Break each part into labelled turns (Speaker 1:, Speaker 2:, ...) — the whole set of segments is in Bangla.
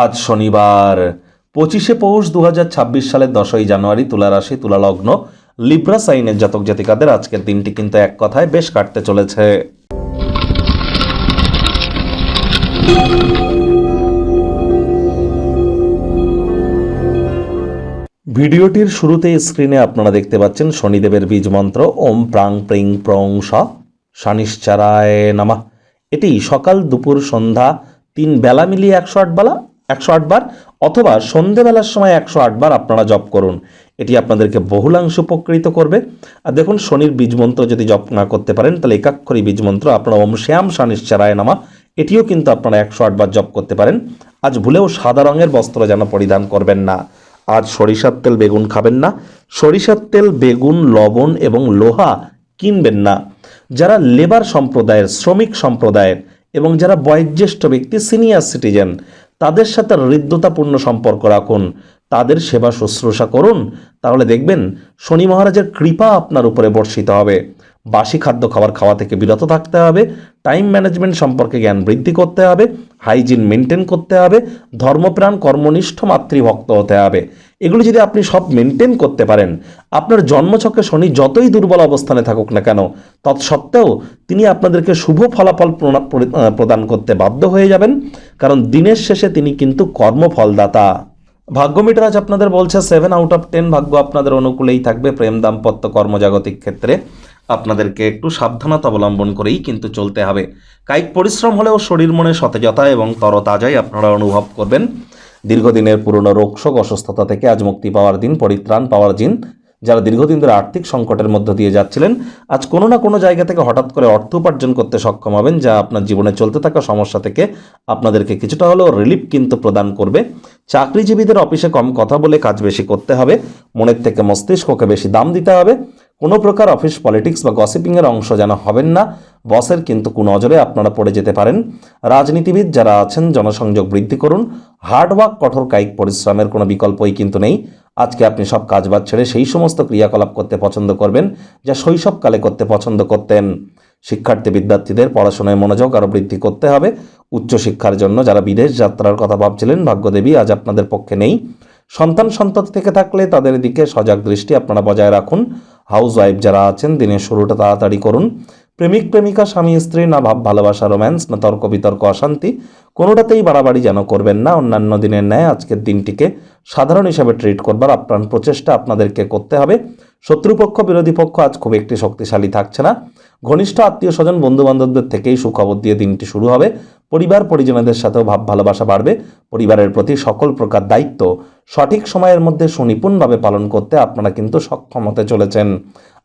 Speaker 1: আজ শনিবার 25শে পৌষ 2026 সালের 10ই জানুয়ারি। তুলা রাশি, তুলা লগ্ন, লিব্রা সাইনের জাতক জাতিকাদের আজকের দিনটি কিন্তু এক কথায় বেশ কাটতে চলেছে। ভিডিওটির শুরুতে স্ক্রিনে আপনারা দেখতে পাচ্ছেন শনিদেবের বীজ মন্ত্র ওম প্রাং প্রিং প্রং স শনিশ্চরায় নমঃ। এটি সকাল দুপুর সন্ধ্যা 3 বেলা মিলিয়ে 108 বার অথবা সন্ধেবেলার সময় 108 বার আপনারা জপ করুন। এটি আপনাদেরকে বহুলাংশ উপকৃত করবে। আর দেখুন, শনির বীজ মন্ত্র যদি জপ না করতে পারেন তাহলে একাক্ষরী বীজ মন্ত্র আপনারা ওম শ্যাম শনিশ্চরায় নমঃ এটিও কিন্তু আপনারা 108 বার জপ করতে পারেন। আজ ভুলেও সাদা রঙের বস্ত্র যেন পরিধান করবেন না। আজ সরিষার তেল বেগুন খাবেন না। সরিষার তেল বেগুন লবণ এবং লোহা কিনবেন না। যারা লেবার সম্প্রদায়ের, শ্রমিক সম্প্রদায়ের এবং যারা বয়োজ্যেষ্ঠ ব্যক্তি, সিনিয়র সিটিজেন, তাদের সাথে হৃদ্যতাপূর্ণ সম্পর্ক রাখুন, তাদের সেবা শুশ্রূষা করুন। তাহলে দেখবেন শনি মহারাজের কৃপা আপনার উপরে বর্ষিত হবে। বাসি খাদ্য খাওয়া থেকে বিরত থাকতে হবে। টাইম ম্যানেজমেন্ট সম্পর্কে জ্ঞান বৃদ্ধি করতে হবে। হাইজিন মেনটেন করতে হবে। ধর্মপ্রাণ কর্মনিষ্ঠ মাতৃভক্ত হতে হবে। এগুলো যদি আপনি সব মেনটেন করতে পারেন, আপনার জন্মছকে শনি যতই দুর্বল অবস্থানে থাকুক না কেন, তৎসত্ত্বেও তিনি আপনাদেরকে শুভ ফলাফল প্রদান করতে বাধ্য হয়ে যাবেন। কারণ দিনের শেষে তিনি কিন্তু কর্মফলদাতা। ভাগ্য মিটার আজ আপনাদের বলছে 7 আউট অফ 10 ভাগ্য আপনাদের অনুকূলেই থাকবে। প্রেম, দাম্পত্য, কর্মজাগতিক ক্ষেত্রে আপনাদেরকে একটু সাবধানতা অবলম্বন করেই কিন্তু চলতে হবে। কায়িক পরিশ্রম হলেও শরীর মনে সতেজতা এবং তরতাজাই আপনারা অনুভব করবেন। দীর্ঘদিনের পুরনো রোগশোক অসুস্থতা থেকে আজ মুক্তি পাওয়ার দিন, পরিত্রাণ পাওয়ার দিন। যারা দীর্ঘদিন ধরে আর্থিক সংকটের মধ্য দিয়ে যাচ্ছিলেন, আজ কোনো না কোনো জায়গা থেকে হঠাৎ করে অর্থ উপার্জন করতে সক্ষম হবেন, যা আপনার জীবনে চলতে থাকা সমস্যা থেকে আপনাদেরকে কিছুটা হলেও রিলিফ কিন্তু প্রদান করবে। চাকরিজীবীদের অফিসে কম কথা বলে কাজ বেশি করতে হবে। মনের থেকে মস্তিষ্ককে বেশি দাম দিতে হবে। কোনো প্রকার অফিস পলিটিক্স বা গসিপিংয়ের অংশ যেন হবেন না। বসের কিন্তু কুনজরে আপনারা পড়ে যেতে পারেন। রাজনীতিবিদ যারা আছেন, জনসংযোগ বৃদ্ধি করুন। হার্ডওয়ার্ক, কঠোর কায়িক পরিশ্রমের কোনো বিকল্পই কিন্তু নেই। আজকে আপনি সব কাজবাজ ছেড়ে সেই সমস্ত ক্রিয়াকলাপ করতে পছন্দ করবেন যা শৈশবকালে করতে পছন্দ করতেন। শিক্ষার্থী বিদ্যার্থীদের পড়াশোনায় মনোযোগ আরও বৃদ্ধি করতে হবে। উচ্চশিক্ষার জন্য যারা বিদেশ যাত্রার কথা ভাবছিলেন, ভাগ্যদেবী আজ আপনাদের পক্ষে নেই। সন্তান থেকে থাকলে তাদের দিকে সজাগ দৃষ্টি আপনারা বজায় রাখুন। হাউস ওয়াইফ যারা আছেন, দিনের শুরুটা তাড়াতাড়ি করুন। প্রেমিক প্রেমিকা, স্বামী স্ত্রী, না ভাব ভালোবাসা, রোম্যান্স, না তর্ক বিতর্ক, অশান্তি, কোনোটাতেই বাড়াবাড়ি যেন করবেন না। অন্যান্য দিনের ন্যায় আজকের দিনটিকে সাধারণ হিসাবে ট্রিট করবার আপ্রাণ প্রচেষ্টা আপনাদেরকে করতে হবে। শত্রুপক্ষ, বিরোধী পক্ষ আজ খুব একটি শক্তিশালী থাকছে না। ঘনিষ্ঠ আত্মীয় স্বজন, বন্ধু বান্ধবদের থেকেই সুখবর দিয়ে দিনটি শুরু হবে। পরিবার পরিজনদের সাথেও ভাব ভালোবাসা বাড়বে। পরিবারের প্রতি সকল প্রকার দায়িত্ব সঠিক সময়ের মধ্যে সুনিপুণভাবে পালন করতে আপনারা কিন্তু সক্ষম হতে চলেছেন।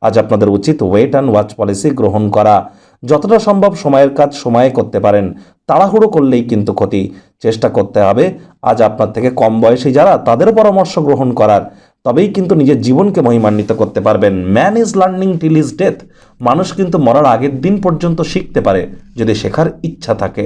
Speaker 1: আজ আপনাদের উচিত ওয়েট অ্যান্ড ওয়াচ পলিসি গ্রহণ করা। যতটা সম্ভব সময়ের কাজ সময়ে করতে পারেন। তাড়াহুড়ো করলেই কিন্তু ক্ষতি। চেষ্টা করতে হবে আজ আপনার থেকে কম বয়সী যারা, তাদের পরামর্শ গ্রহণ করার। তবেই কিন্তু নিজের জীবনকে মহিমান্বিত করতে পারবেন। Man is learning till is death. মানুষ কিন্তু মরার আগের দিন পর্যন্ত শিখতে পারে, যদি শেখার ইচ্ছা থাকে।